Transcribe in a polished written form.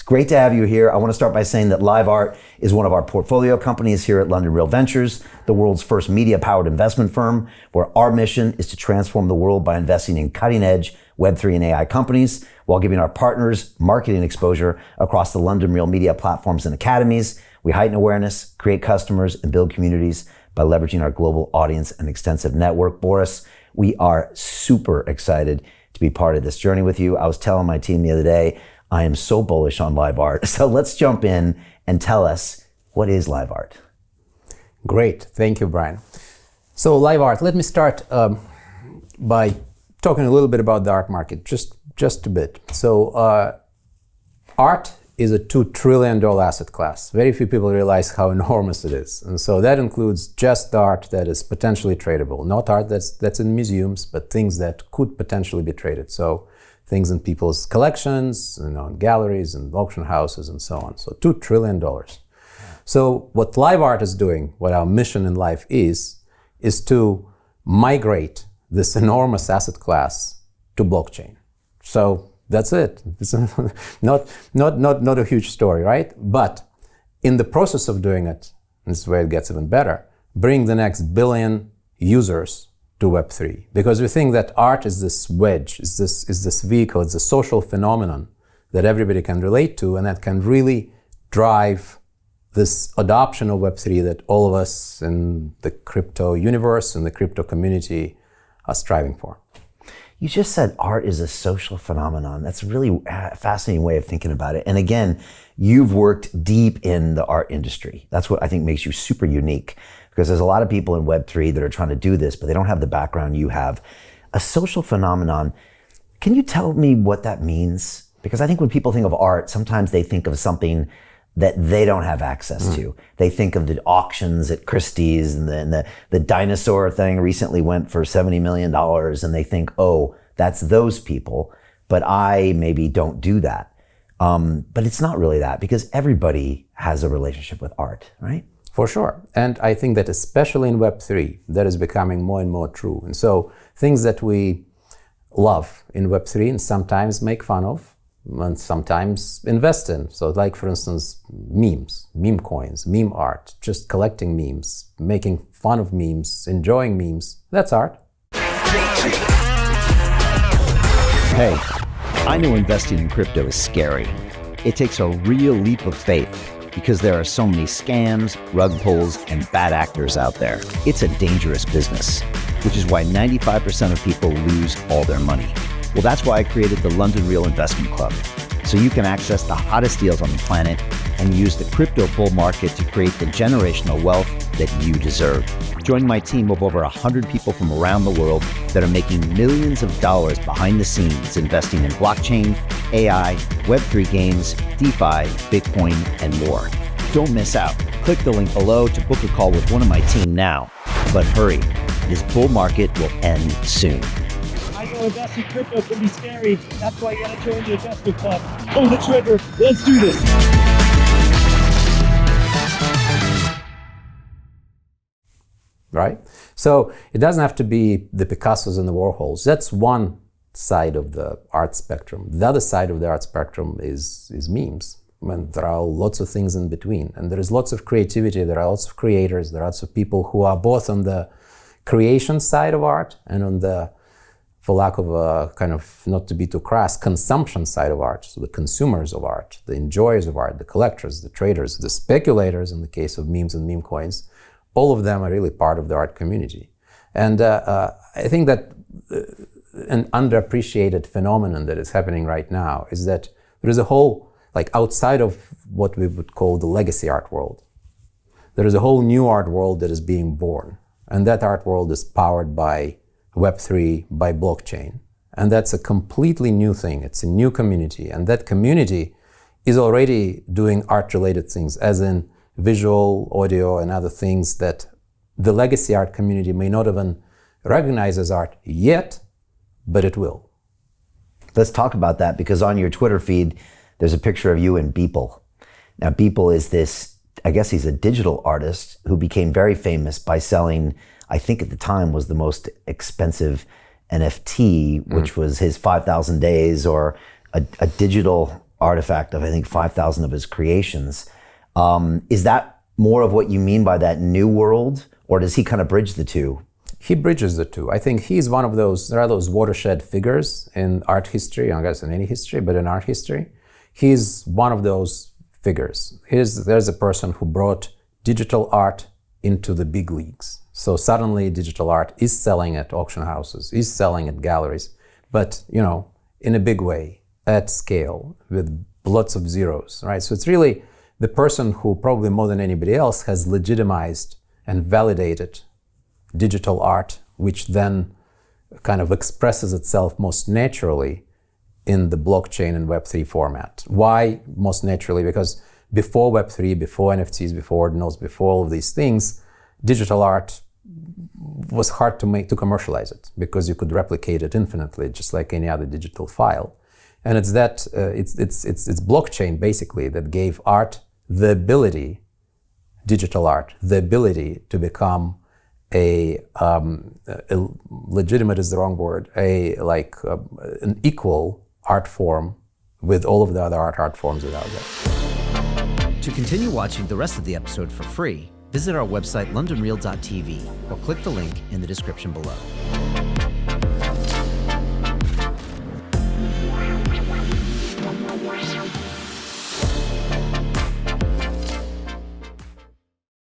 great to have you here. I want to start by saying that LiveArt is one of our portfolio companies here at London Real Ventures, the world's first media-powered investment firm, where our mission is to transform the world by investing in cutting-edge Web3 and AI companies while giving our partners marketing exposure across the London Real media platforms and academies. We heighten awareness, create customers, and build communities by leveraging our global audience and extensive network. Boris, we are super excited to be part of this journey with you. I was telling my team the other day, I am so bullish on LiveArt. So let's jump in and tell us, what is LiveArt? Great, thank you, Brian. So LiveArt, let me start by talking a little bit about the art market, just a bit. So art is a $2 trillion asset class. Very few people realize how enormous it is. And so that includes just art that is potentially tradable, not art that's in museums, but things that could potentially be traded. So things in people's collections, in galleries and auction houses and so on. So $2 trillion. So what LiveArt is doing, what our mission in life is to migrate this enormous asset class to blockchain. So that's it. It's not a huge story, right? But in the process of doing it, this is where it gets even better, bring the next billion users to Web3. Because we think that art is this wedge, is this vehicle, it's a social phenomenon that everybody can relate to and that can really drive this adoption of Web3 that all of us in the crypto universe and the crypto community are striving for. You just said art is a social phenomenon. That's a really fascinating way of thinking about it. And again, you've worked deep in the art industry. That's what I think makes you super unique, because there's a lot of people in Web3 that are trying to do this, but they don't have the background you have. A social phenomenon, can you tell me what that means? Because I think when people think of art, sometimes they think of something that they don't have access to. They think of the auctions at Christie's, and the dinosaur thing recently went for $70 million, and they think, oh, that's those people, but I maybe don't do that. But it's not really that, because everybody has a relationship with art, right? For sure. And I think that especially in Web3, that is becoming more and more true. And so things that we love in Web3 and sometimes make fun of, and sometimes invest in. So like, for instance, memes, meme coins, meme art, just collecting memes, making fun of memes, enjoying memes, that's art. Hey, I know investing in crypto is scary. It takes a real leap of faith because there are so many scams, rug pulls, and bad actors out there. It's a dangerous business, which is why 95% of people lose all their money. Well, that's why I created the London Real Investment Club, so you can access the hottest deals on the planet and use the crypto bull market to create the generational wealth that you deserve. Join my team of over 100 people from around the world that are making millions of dollars behind the scenes investing in blockchain, AI, Web3 games, DeFi, Bitcoin, and more. Don't miss out. Click the link below to book a call with one of my team now. But hurry, this bull market will end soon. Investing in crypto can be scary. That's why you gotta join the investment club. Pull the trigger. Let's do this. Right? So it doesn't have to be the Picassos and the Warhols. That's one side of the art spectrum. The other side of the art spectrum is memes. And there are lots of things in between. And there is lots of creativity. There are lots of creators. There are lots of people who are both on the creation side of art and on the, for lack of a kind of, not to be too crass, consumption side of art. So the consumers of art, the enjoyers of art, the collectors, the traders, the speculators in the case of memes and meme coins, all of them are really part of the art community. And I think that an underappreciated phenomenon that is happening right now is that there is a whole, like outside of what we would call the legacy art world, there is a whole new art world that is being born. And that art world is powered by Web3, by blockchain. And that's a completely new thing. It's a new community. And that community is already doing art-related things, as in visual, audio, and other things that the legacy art community may not even recognize as art yet, but it will. Let's talk about that, because on your Twitter feed, there's a picture of you and Beeple. Now, Beeple is this, I guess he's a digital artist who became very famous by selling, I think at the time was the most expensive NFT, which was his 5,000 days, or a digital artifact of, I think, 5,000 of his creations. Is that more of what you mean by that new world, or does he kind of bridge the two? He bridges the two. I think he's one of those, there are those watershed figures in art history, I guess in any history, but in art history. He's one of those figures. There's a person who brought digital art into the big leagues. So suddenly digital art is selling at auction houses, is selling at galleries, but in a big way, at scale, with lots of zeros, right? So it's really the person who probably more than anybody else has legitimized and validated digital art, which then kind of expresses itself most naturally in the blockchain and Web3 format. Why most naturally? Because before Web3, before NFTs, before ordinals, before all of these things, digital art was hard to commercialize it, because you could replicate it infinitely, just like any other digital file. And it's blockchain basically that gave art the ability, digital art, the ability to become a legitimate is the wrong word, an equal art form with all of the other art forms that are out there. To continue watching the rest of the episode for free, visit our website londonreal.tv or click the link in the description below.